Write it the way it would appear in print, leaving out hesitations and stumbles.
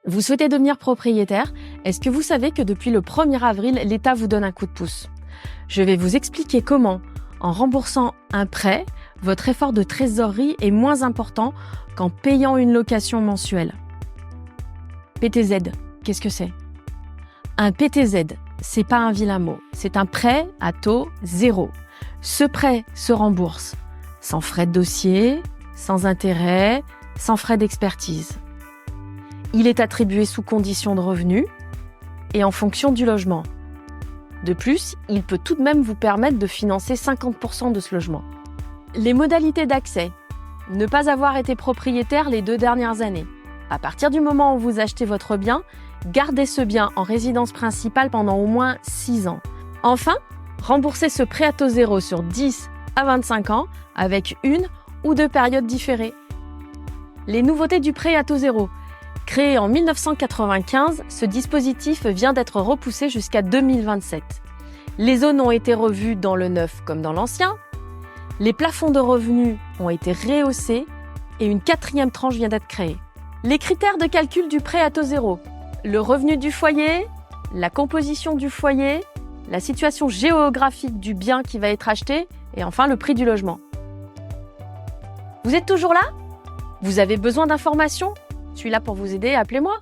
Vous souhaitez devenir propriétaire? Est-ce que vous savez que depuis le 1er avril, l'État vous donne un coup de pouce? Je vais vous expliquer comment, en remboursant un prêt, votre effort de trésorerie est moins important qu'en payant une location mensuelle. PTZ, qu'est-ce que c'est? Un PTZ, c'est pas un vilain mot, c'est un prêt à taux zéro. Ce prêt se rembourse sans frais de dossier, sans intérêt, sans frais d'expertise. Il est attribué sous condition de revenus et en fonction du logement. De plus, il peut tout de même vous permettre de financer 50% de ce logement. Les modalités d'accès. Ne pas avoir été propriétaire les 2 dernières années. À partir du moment où vous achetez votre bien, gardez ce bien en résidence principale pendant au moins 6 ans. Enfin, remboursez ce prêt à taux zéro sur 10 à 25 ans avec 1 ou 2 périodes différées. Les nouveautés du prêt à taux zéro. Créé en 1995, ce dispositif vient d'être repoussé jusqu'à 2027. Les zones ont été revues dans le neuf comme dans l'ancien. Les plafonds de revenus ont été rehaussés et une 4e tranche vient d'être créée. Les critères de calcul du prêt à taux zéro. Le revenu du foyer, la composition du foyer, la situation géographique du bien qui va être acheté et enfin le prix du logement. Vous êtes toujours là? Vous avez besoin d'informations? Je suis là pour vous aider, appelez-moi.